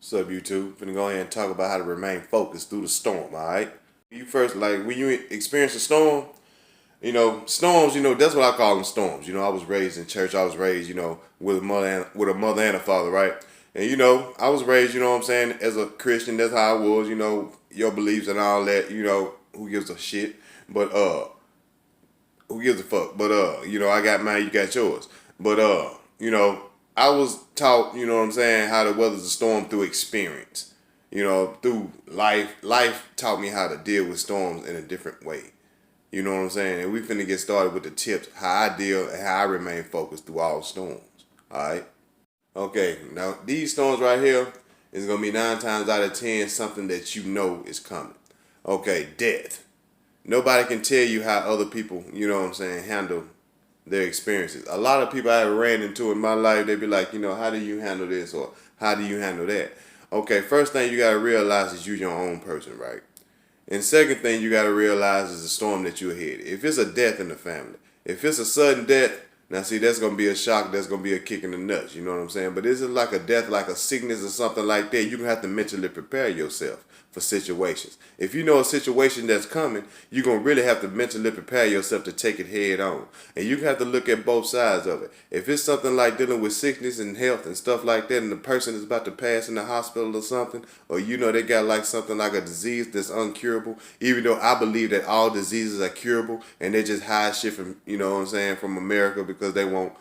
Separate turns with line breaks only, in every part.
What's up, YouTube? Finna go ahead and talk about how to remain focused through the storm, alright? You first, like, when you experience a storm, storms, that's what I call them storms. I was raised in church. I was raised, with a mother and a father, right? And, I was raised, what I'm saying, as a Christian. That's how I was, your beliefs and all that, who gives a shit? But, who gives a fuck? But I got mine, you got yours. But I was taught, what I'm saying, how to weather the storm through experience. Through life. Life taught me how to deal with storms in a different way. You know what I'm saying? And we finna get started with the tips, how I deal and how I remain focused through all storms. Alright? Okay, now these storms right here is gonna be 9 times out of 10 something that you know is coming. Okay, death. Nobody can tell you how other people, handle their experiences. A lot of people I have ran into in my life, they be like, how do you handle this or how do you handle that? Okay, first thing you gotta realize is you your own person, right? And second thing you gotta realize is the storm that you're ahead. If it's a death in the family, if it's a sudden death, now see that's gonna be a shock, that's gonna be a kick in the nuts, you know what I'm saying? But this is like a death, like a sickness or something like that, you're gonna have to mentally prepare yourself for situations. If you know a situation that's coming, you're gonna really have to mentally prepare yourself to take it head on. And you have to look at both sides of it. If it's something like dealing with sickness and health and stuff like that, and the person is about to pass in the hospital or something, or they got like something like a disease that's uncurable, even though I believe that all diseases are curable and they just hide shit from, from America because they won't,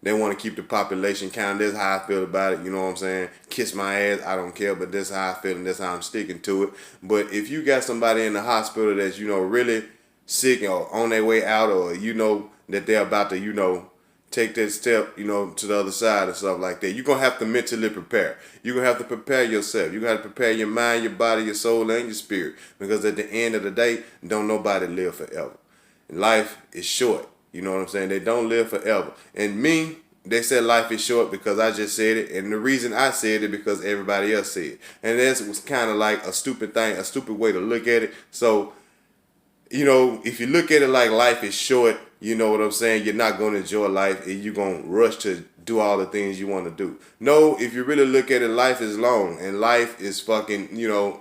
they want to keep the population count. That's how I feel about it. You know what I'm saying? Kiss my ass. I don't care, but that's how I feel and that's how I'm sticking to it. But if you got somebody in the hospital that's, really sick or on their way out, or that they're about to, take that step, to the other side and stuff like that, you're going to have to mentally prepare. You're going to have to prepare yourself. You got to prepare your mind, your body, your soul, and your spirit. Because at the end of the day, don't nobody live forever. Life is short. You know what I'm saying? They don't live forever. And me, they said life is short because I just said it. And the reason I said it because everybody else said it. And that was kind of like a stupid thing, a stupid way to look at it. So, if you look at it like life is short, you know what I'm saying? You're not going to enjoy life and you're going to rush to do all the things you want to do. No, if you really look at it, life is long and life is fucking,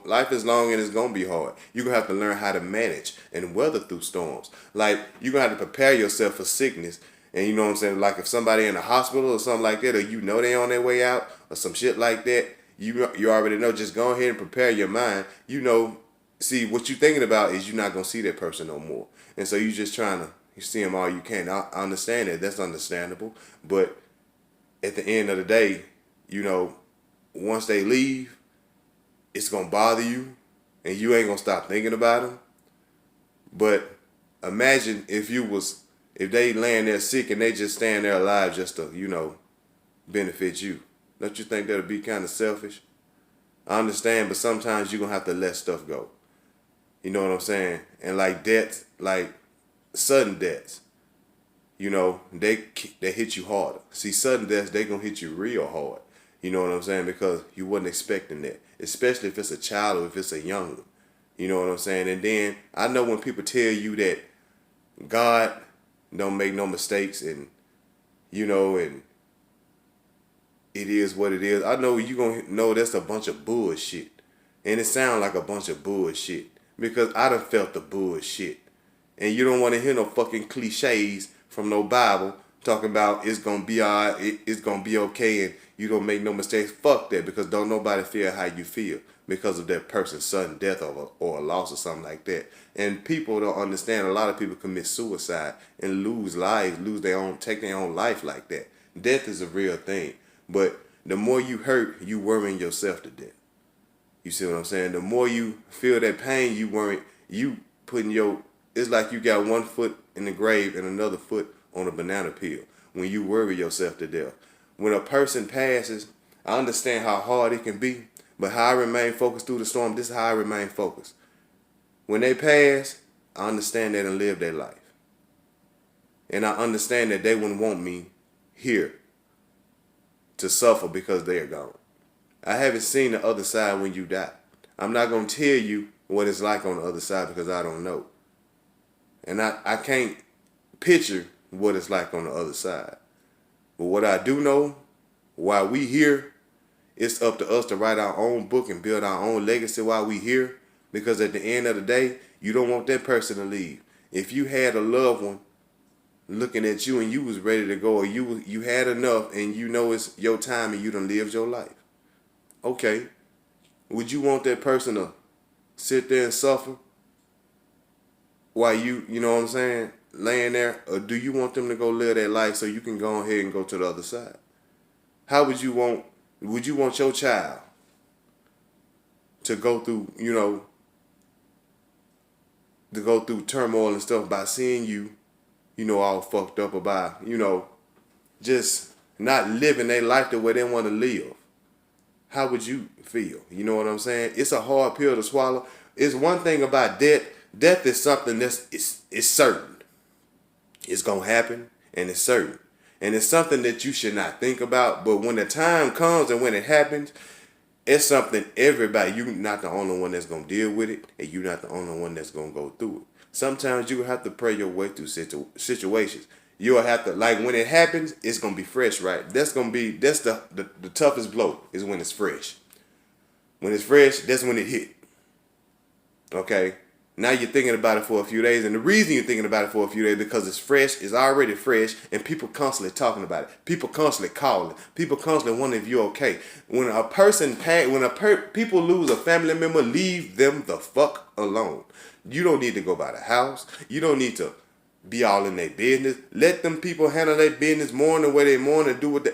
life is long and it's going to be hard. You're going to have to learn how to manage and weather through storms. Like, you're going to have to prepare yourself for sickness. And you know what I'm saying? Like, if somebody in the hospital or something like that, or they on their way out or some shit like that, you already know. Just go ahead and prepare your mind. See, what you're thinking about is you're not going to see that person no more. And so you're just trying to you see them all you can. I understand that. That's understandable. But at the end of the day, once they leave, it's going to bother you and you ain't going to stop thinking about them. But imagine if they laying there sick and they just stand there alive just to, benefit you. Don't you think that would be kind of selfish? I understand, but sometimes you're going to have to let stuff go. You know what I'm saying? And like deaths, like sudden deaths, they hit you harder. See, sudden deaths, they gonna hit you real hard. You know what I'm saying? Because you wasn't expecting that. Especially if it's a child or if it's a young one. You know what I'm saying? And then I know when people tell you that God don't make no mistakes and and it is what it is. I know you gonna know that's a bunch of bullshit. And it sounds like a bunch of bullshit. Because I done felt the bullshit. And you don't want to hear no fucking cliches from no Bible talking about it's going to be all right, it's going to be okay, and you don't make no mistakes. Fuck that, because don't nobody feel how you feel because of that person's sudden death or a loss or something like that. And people don't understand. A lot of people commit suicide and lose lives, take their own life like that. Death is a real thing. But the more you hurt, you worrying yourself to death. You see what I'm saying? The more you feel that pain, you putting it's like you got one foot in the grave and another foot on a banana peel when you worry yourself to death. When a person passes, I understand how hard it can be, but how I remain focused through the storm, this is how I remain focused. When they pass, I understand they done lived their life. And I understand that they wouldn't want me here to suffer because they're gone. I haven't seen the other side when you die. I'm not going to tell you what it's like on the other side because I don't know. And I can't picture what it's like on the other side. But what I do know, while we here, It's up to us to write our own book and build our own legacy while we here. Because at the end of the day, you don't want that person to leave. If you had a loved one looking at you and you was ready to go, or you had enough and you know it's your time and you done lived your life, okay, would you want that person to sit there and suffer while you know what I'm saying, laying there? Or do you want them to go live their life so you can go ahead and go to the other side? How would you want your child to go through, to go through turmoil and stuff by seeing you, all fucked up, or by, just not living their life the way they want to live? How would you feel? You know what I'm saying? It's a hard pill to swallow. It's one thing about death. Death is something it's certain. It's going to happen, and it's certain. And it's something that you should not think about. But when the time comes and when it happens, it's something everybody, you're not the only one that's going to deal with it, and you're not the only one that's going to go through it. Sometimes you have to pray your way through situations. You'll have to, like, when it happens, it's going to be fresh, right? That's the toughest blow, is when it's fresh. When it's fresh, that's when it hit. Okay? Now you're thinking about it for a few days, and the reason you're thinking about it for a few days because it's fresh, it's already fresh, and people constantly talking about it. People constantly calling. People constantly wondering if you're okay. When people lose a family member, leave them the fuck alone. You don't need to go by the house. You don't need to be all in their business. Let them people handle their business, mourn the way they mourn, and do what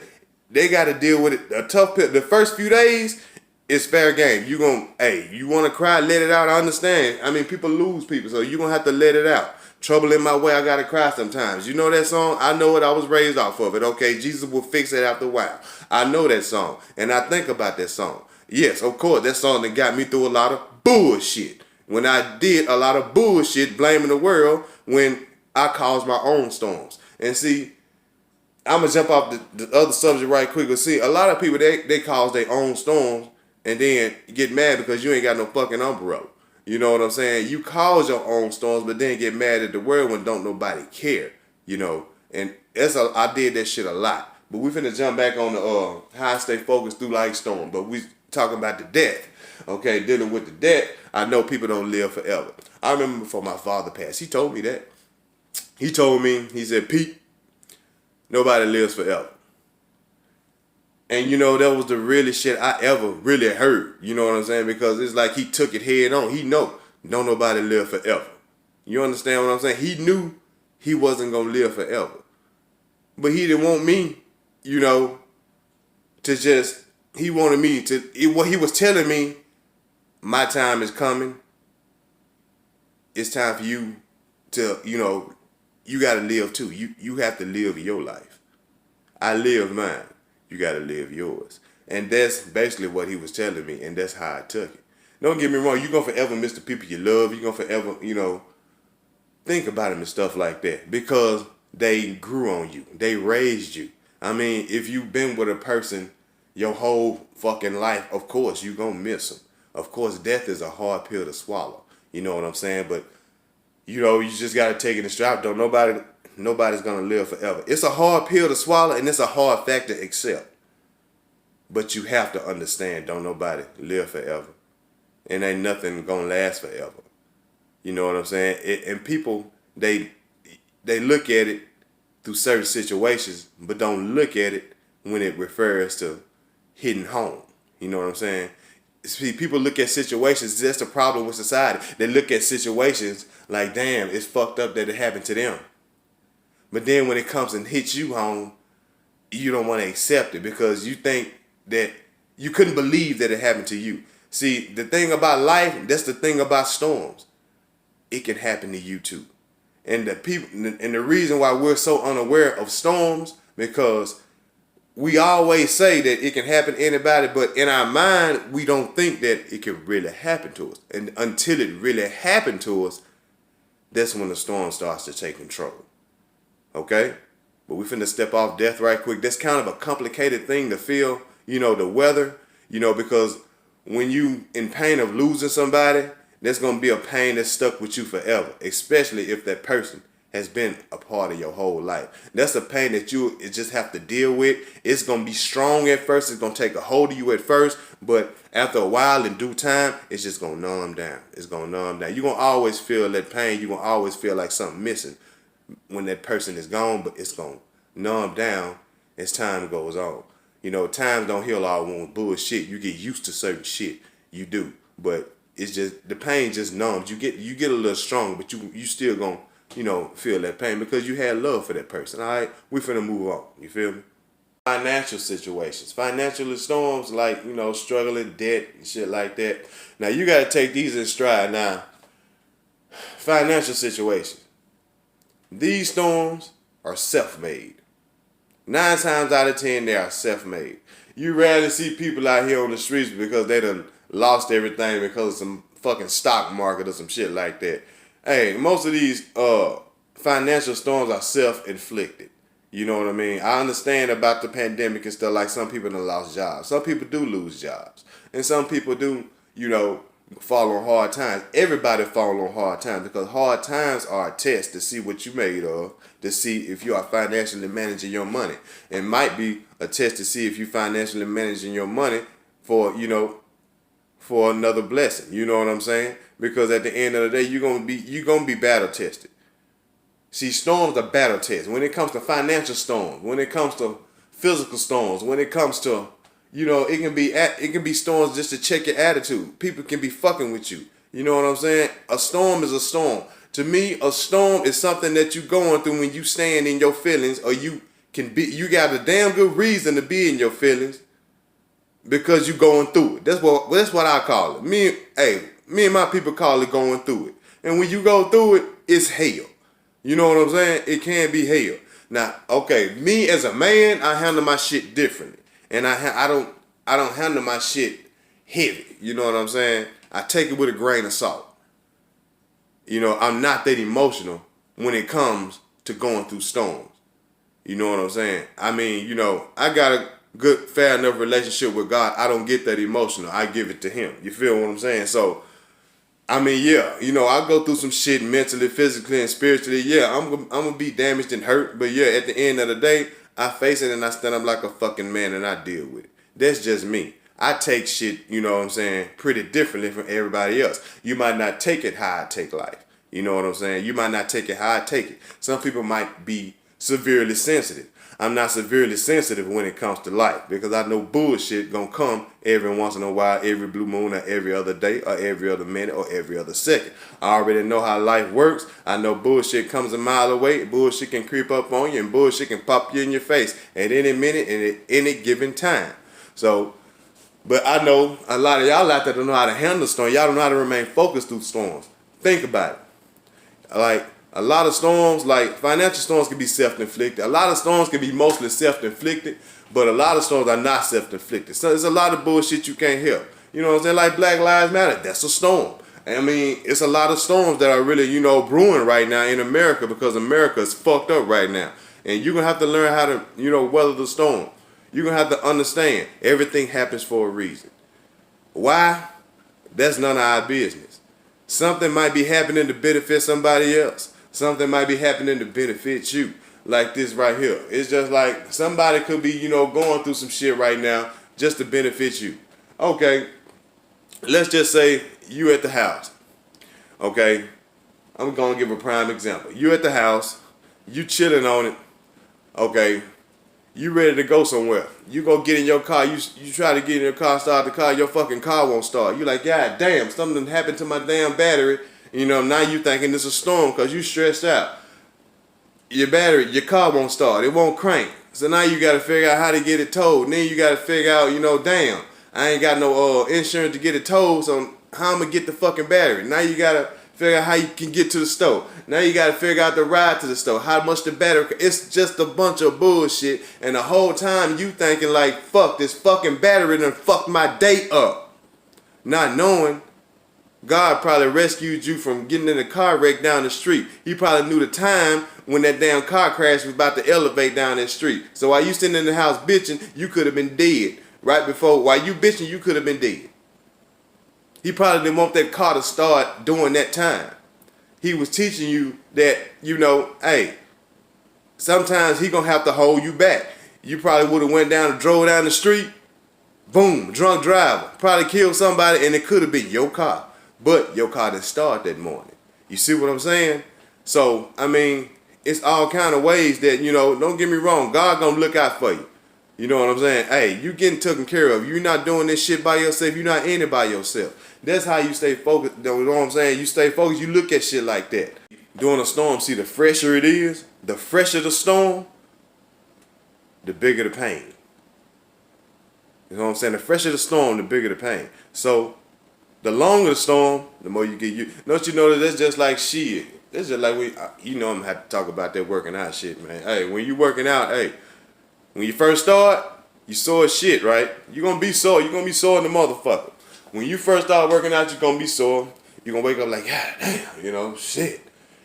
they got to deal with it. A tough pill. The first few days, it's fair game. You want to cry, let it out. I understand. I mean, people lose people, so you're going to have to let it out. Trouble in my way, I got to cry sometimes. You know that song? I know it. I was raised off of it. Okay, Jesus will fix it after a while. I know that song, and I think about that song. Yes, of course, that song that got me through a lot of bullshit. When I did a lot of bullshit, blaming the world, when I caused my own storms. And see, I'm going to jump off the other subject right quick. But see, a lot of people, they cause their own storms and then get mad because you ain't got no fucking umbrella. You know what I'm saying? You cause your own storms, but then get mad at the world when don't nobody care. And I did that shit a lot. But we finna jump back on the how I stay focused through life storm. But we talking about the death. Okay, dealing with the death. I know people don't live forever. I remember before my father passed, he told me that. He told me, he said, Pete, nobody lives forever. And that was the realest shit I ever really heard. You know what I'm saying? Because it's like he took it head on. He know don't nobody live forever. You understand what I'm saying? He knew he wasn't going to live forever. But he didn't want me, to just, he wanted me to, what he was telling me, my time is coming. It's time for you to, you got to live too. You have to live your life. I live mine. You got to live yours. And that's basically what he was telling me, and that's how I took it. Don't get me wrong. You're going to forever miss the people you love. You're going to forever, think about them and stuff like that because they grew on you. They raised you. I mean, if you've been with a person your whole fucking life, of course, you're going to miss them. Of course, death is a hard pill to swallow. You know what I'm saying? But, you just got to take it in stride. Nobody's going to live forever. It's a hard pill to swallow, and it's a hard fact to accept. But you have to understand, don't nobody live forever. And ain't nothing going to last forever. You know what I'm saying? And people, they look at it through certain situations, but don't look at it when it refers to hitting home. You know what I'm saying? See, people look at situations, that's the problem with society. They look at situations like, damn, it's fucked up that it happened to them. But then when it comes and hits you home, you don't want to accept it because you think that you couldn't believe that it happened to you. See, the thing about life, that's the thing about storms. It can happen to you too. And the reason why we're so unaware of storms, because we always say that it can happen to anybody, but in our mind, we don't think that it can really happen to us. And until it really happened to us, that's when the storm starts to take control. Okay? But we finna step off death right quick. That's kind of a complicated thing to feel, the weather, because when you in pain of losing somebody, there's going to be a pain that's stuck with you forever, especially if that person has been a part of your whole life. That's a pain that you just have to deal with. It's gonna be strong at first. It's gonna take a hold of you at first, but after a while, in due time, it's just gonna numb down. It's gonna numb down. You're gonna always feel that pain. You're gonna always feel like something missing when that person is gone, but it's gonna numb down as time goes on. You know, time don't heal all wounds. Bullshit. You get used to certain shit. You do, but it's just the pain just numbs. You get a little stronger, but you still gonna feel that pain because you had love for that person. All right, we finna move on. You feel me? Financial situations, financial storms like struggling, debt and shit like that. Now you gotta take these in stride. Now, financial situations. These storms are self-made. 9 times out of 10, they are self-made. You rarely see people out here on the streets because they done lost everything because of some fucking stock market or some shit like that. Hey, most of these financial storms are self-inflicted. You know what I mean? I understand about the pandemic and stuff, like some people done lost jobs. Some people do lose jobs. And some people do, fall on hard times. Everybody fall on hard times because hard times are a test to see what you made of, to see if you are financially managing your money. It might be a test to see if you financially managing your money for another blessing. You know what I'm saying? Because at the end of the day, you're gonna be battle tested. See, storms are battle tests. When it comes to financial storms, when it comes to physical storms, when it comes to it can be storms just to check your attitude. People can be fucking with you. You know what I'm saying? A storm is a storm. To me, a storm is something that you're going through when you stand in your feelings, or you got a damn good reason to be in your feelings because you're going through it. That's what I call it. Me and my people call it going through it. And when you go through it, it's hell. You know what I'm saying? It can be hell. Now, okay, me as a man, I handle my shit differently. And I don't handle my shit heavy. You know what I'm saying? I take it with a grain of salt. I'm not that emotional when it comes to going through storms. You know what I'm saying? I mean, I got a good, fair enough relationship with God. I don't get that emotional. I give it to him. You feel what I'm saying? So, I mean, yeah, I go through some shit mentally, physically, and spiritually. Yeah, I'm gonna be damaged and hurt. But yeah, at the end of the day, I face it and I stand up like a fucking man and I deal with it. That's just me. I take shit, pretty differently from everybody else. You might not take it how I take life. You know what I'm saying? You might not take it how I take it. Some people might be severely sensitive. I'm not severely sensitive when it comes to life because I know bullshit gonna come every once in a while, every blue moon, or every other day, or every other minute, or every other second. I already know how life works. I know bullshit comes a mile away. Bullshit can creep up on you, and bullshit can pop you in your face at any minute and at any given time. So, but I know a lot of y'all out there don't know how to handle storms. Y'all don't know how to remain focused through storms. Think about it. Like, a lot of storms, like financial storms, can be self-inflicted. A lot of storms can be mostly self-inflicted, but a lot of storms are not self-inflicted. So there's a lot of bullshit you can't help. You know what I'm saying? Like Black Lives Matter, that's a storm. I mean, it's a lot of storms that are really, brewing right now in America because America is fucked up right now. And you're going to have to learn how to, weather the storm. You're going to have to understand everything happens for a reason. Why? That's none of our business. Something might be happening to benefit somebody else. Something might be happening to benefit you, like this right here. It's just like somebody could be, going through some shit right now just to benefit you. Okay, let's just say you at the house. Okay, I'm going to give a prime example. You at the house, you chilling on it. Okay, you ready to go somewhere. You go get in your car. You try to get in your car, start the car. Your fucking car won't start. You like, God damn, something happened to my damn battery. Now you thinking it's a storm because you stressed out. Your car won't start. It won't crank. So now you got to figure out how to get it towed. Then you got to figure out, damn, I ain't got no insurance to get it towed, so how I'm going to get the fucking battery? Now you got to figure out how you can get to the store. Now you got to figure out the ride to the store, how much the battery. It's just a bunch of bullshit. And the whole time you thinking like, fuck, this fucking battery done fucked my day up. Not knowing God probably rescued you from getting in a car wreck down the street. He probably knew the time when that damn car crash was about to elevate down that street. So while you sitting in the house bitching, you could have been dead. Right before, while you bitching, you could have been dead. He probably didn't want that car to start during that time. he was teaching you that, you know, hey, sometimes he gonna have to hold you back. You probably would have went down and drove down the street, boom, drunk driver, probably killed somebody, and it could have been your car. But your car didn't start that morning. You see what I'm saying? So, I mean, it's all kind of ways that, you know, don't get me wrong, God gonna look out for you. You know what I'm saying? Hey, you getting taken care of. You're not doing this shit by yourself. You're not in it by yourself. That's how you stay focused. You know what I'm saying? You stay focused. You look at shit like that. During a storm, see, the fresher it is, the fresher the storm, the bigger the pain. You know what I'm saying? The fresher the storm, the bigger the pain. So, the longer the storm, the more you get. Don't you know that that's just like shit? That's just like you know I'm gonna have to talk about that working out shit, man. Hey, when you working out, hey, when you first start, you sore as shit, right? You're gonna be sore. You're gonna be sore in the motherfucker. When you first start working out, you're gonna be sore. You're gonna wake up like, God damn, you know, shit.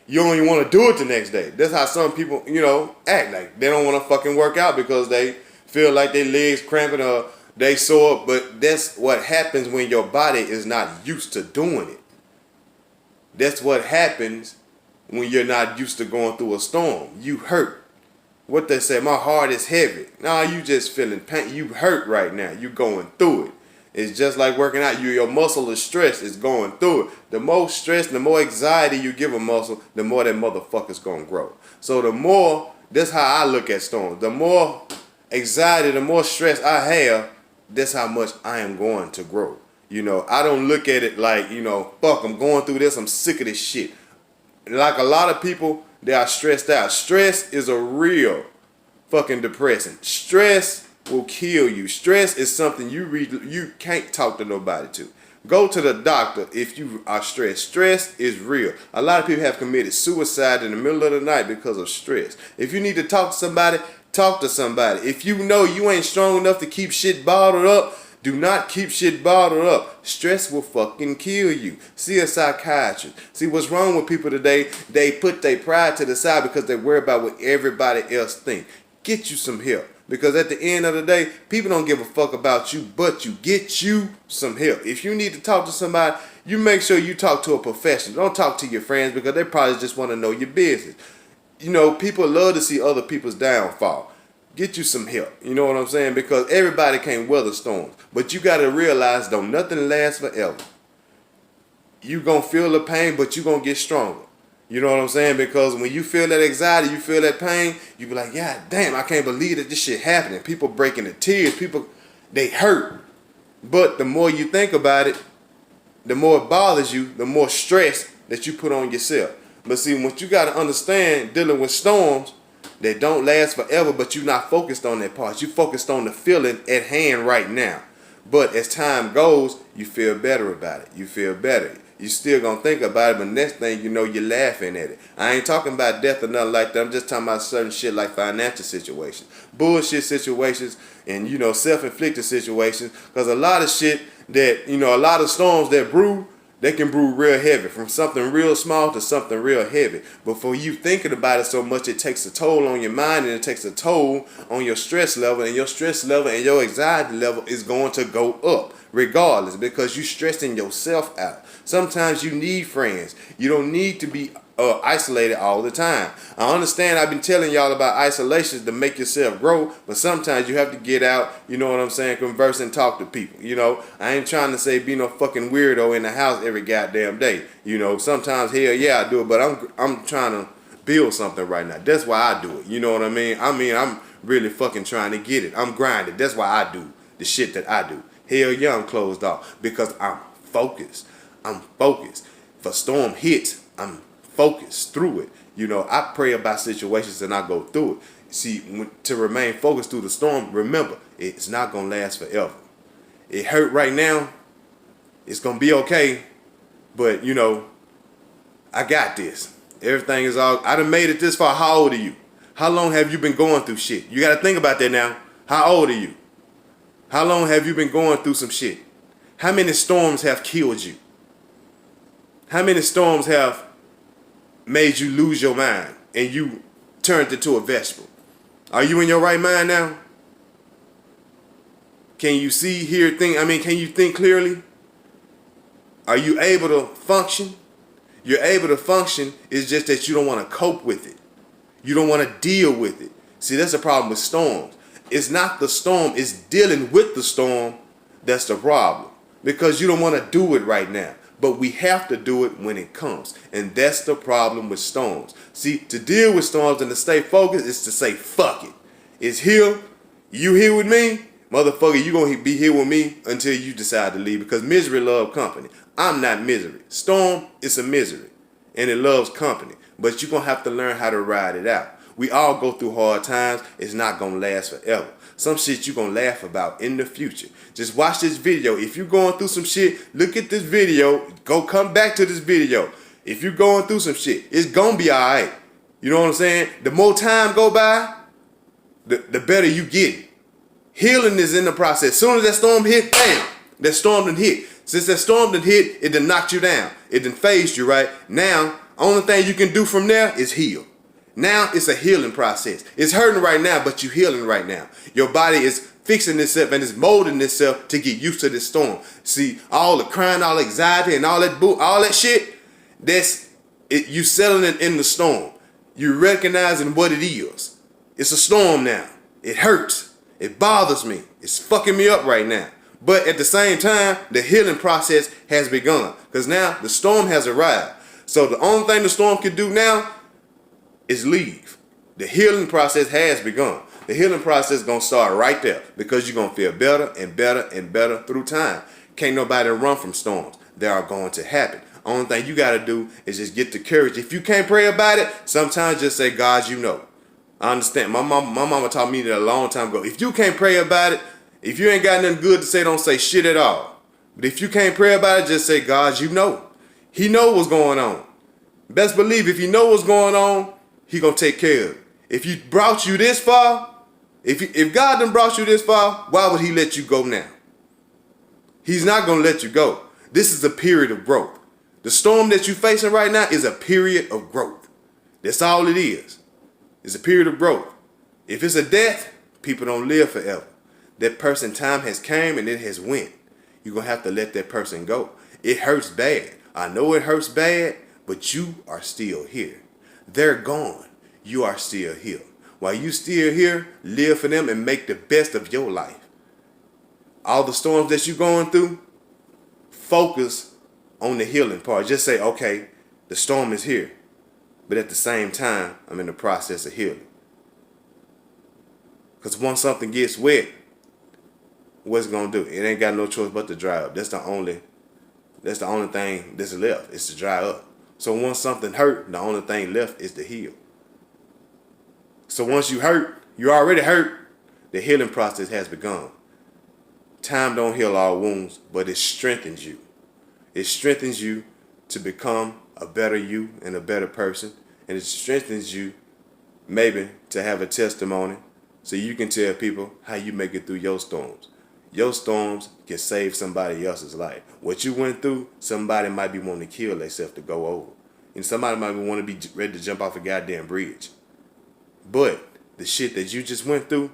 You don't even want to do it the next day. That's how some people, you know, act. Like they don't want to fucking work out because they feel like their legs cramping or they sore. But that's what happens when your body is not used to doing it. That's what happens when you're not used to going through a storm. You hurt. What they say, my heart is heavy. Nah, you just feeling pain. You hurt right now. You going through it. It's just like working out. Your muscle is stressed. It's going through it. The more stress, the more anxiety you give a muscle, the more that motherfucker's going to grow. So the more, that's how I look at storms. The more anxiety, the more stress I have, that's how much I am going to grow. You know, I don't look at it like, you know, fuck, I'm going through this. I'm sick of this shit. Like a lot of people, they are stressed out. Stress is a real fucking depressant. Stress will kill you. Stress is something you can't talk to nobody to. Go to the doctor if you are stressed. Stress is real. A lot of people have committed suicide in the middle of the night because of stress. If you need to talk to somebody, talk to somebody. If you know you ain't strong enough to keep shit bottled up, do not keep shit bottled up. Stress will fucking kill you. See a psychiatrist. See what's wrong with people today? They put their pride to the side because they worry about what everybody else think. Get you some help. Because at the end of the day, people don't give a fuck about you, but you get you some help. If you need to talk to somebody, you make sure you talk to a professional. Don't talk to your friends because they probably just want to know your business. You know, people love to see other people's downfall. Get you some help. You know what I'm saying? Because everybody can't weather storms. But you got to realize, don't nothing last forever. You going to feel the pain, but you going to get stronger. You know what I'm saying? Because when you feel that anxiety, you feel that pain, you be like, God damn, I can't believe that this shit happening. People breaking into tears. People, they hurt. But the more you think about it, the more it bothers you, the more stress that you put on yourself. But see, what you got to understand, dealing with storms, they don't last forever, but you're not focused on that part. You focused on the feeling at hand right now. But as time goes, you feel better about it. You feel better. You still gonna think about it, but next thing you know, you're laughing at it. I ain't talking about death or nothing like that. I'm just talking about certain shit like financial situations, bullshit situations, and, you know, self-inflicted situations. Because a lot of shit that, you know, a lot of storms that brew, they can brew real heavy, from something real small to something real heavy. But for you thinking about it so much, it takes a toll on your mind, and it takes a toll on your stress level, and your stress level and your anxiety level is going to go up regardless, because you're stressing yourself out. Sometimes you need friends. You don't need to be isolated all the time. I understand I've been telling y'all about isolation to make yourself grow, but sometimes you have to get out, you know what I'm saying, converse and talk to people. You know, I ain't trying to say be no fucking weirdo in the house every goddamn day. You know, sometimes, hell yeah, I do it, but I'm trying to build something right now. That's why I do it. You know what I mean? I'm really fucking trying to get it. I'm grinding. That's why I do the shit that I do. Hell yeah, I'm closed off because I'm focused. I'm focused. If a storm hits, I'm focused through it. You know, I pray about situations and I go through it. See, to remain focused through the storm, remember, it's not going to last forever. It hurt right now. It's going to be okay. But, you know, I got this. Everything is all, I done made it this far. How old are you? How long have you been going through shit? You got to think about that now. How old are you? How long have you been going through some shit? How many storms have killed you? How many storms have made you lose your mind and you turned into a vegetable? Are you in your right mind now? Can you see, hear, think? Can you think clearly? Are you able to function? You're able to function. It's just that you don't want to cope with it. You don't want to deal with it. See, that's the problem with storms. It's not the storm, it's dealing with the storm that's the problem. Because you don't want to do it right now. But we have to do it when it comes. And that's the problem with storms. See, to deal with storms and to stay focused is to say, fuck it. It's here. You here with me? Motherfucker, you going to be here with me until you decide to leave. Because misery loves company. I'm not misery. Storm is a misery. And it loves company. But you're going to have to learn how to ride it out. We all go through hard times. It's not going to last forever. Some shit you're going to laugh about in the future. Just watch this video. If you're going through some shit, look at this video. Come back to this video. If you're going through some shit, it's going to be all right. You know what I'm saying? The more time go by, the better you get. Healing is in the process. As soon as that storm hit, bam, that storm done hit. Since that storm done hit, it done knocked you down. It done phased you, right? Now, only thing you can do from there is heal. Now it's a healing process. It's hurting right now, but you're healing right now. Your body is fixing itself and it's molding itself to get used to this storm. See, all the crying, all the anxiety, and all that shit, that's it. You settling it in the storm. You recognizing what it is. It's a storm now. It hurts. It bothers me. It's fucking me up right now. But at the same time, the healing process has begun. Because now the storm has arrived. So the only thing the storm can do now is leave. The healing process has begun. The healing process is going to start right there because you're going to feel better and better and better through time. Can't nobody run from storms. They are going to happen. Only thing you got to do is just get the courage. If you can't pray about it, sometimes just say, God, you know. I understand. My mama taught me that a long time ago. If you can't pray about it, if you ain't got nothing good to say, don't say shit at all. But if you can't pray about it, just say, God, you know. He know what's going on. Best believe if he know what's going on, he gonna take care of it. If he brought you this far, if God done brought you this far, why would he let you go now? He's not gonna let you go. This is a period of growth. The storm that you're facing right now is a period of growth. That's all it is. It's a period of growth. If it's a death, people don't live forever. That person time has came and it has went. You're gonna have to let that person go. It hurts bad. I know it hurts bad, but you are still here. They're gone. You are still here. While you still here, live for them and make the best of your life. All the storms that you're going through, focus on the healing part. Just say, okay, the storm is here. But at the same time, I'm in the process of healing. Because once something gets wet, what's it going to do? It ain't got no choice but to dry up. That's the only thing that's left is to dry up. So once something hurt, the only thing left is to heal. So once you hurt, you already hurt, the healing process has begun. Time don't heal all wounds, but it strengthens you. It strengthens you to become a better you and a better person. And it strengthens you maybe to have a testimony so you can tell people how you make it through your storms. Your storms can save somebody else's life. What you went through, somebody might be wanting to kill themselves to go over. And somebody might want to be ready to jump off a goddamn bridge. But the shit that you just went through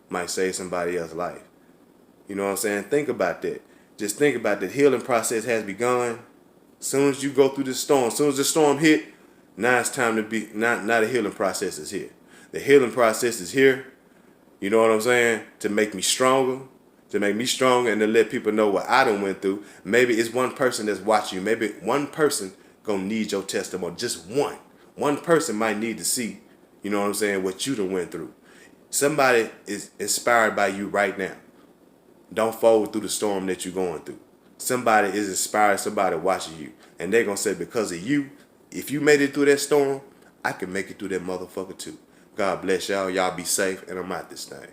might save somebody else's life. You know what I'm saying? Think about that. Just think about that. Healing process has begun. As soon as you go through the storm, as soon as the storm hit, now it's time to be, now the healing process is here. The healing process is here, you know what I'm saying, to make me stronger, and to let people know what I done went through. Maybe it's one person that's watching you. Maybe one person gonna need your testimony. Just one. One person might need to see, you know what I'm saying, what you done went through. Somebody is inspired by you right now. Don't fold through the storm that you're going through. Somebody is inspired, somebody watching you. And they're going to say, because of you, if you made it through that storm, I can make it through that motherfucker too. God bless y'all. Y'all be safe, and I'm out this thing.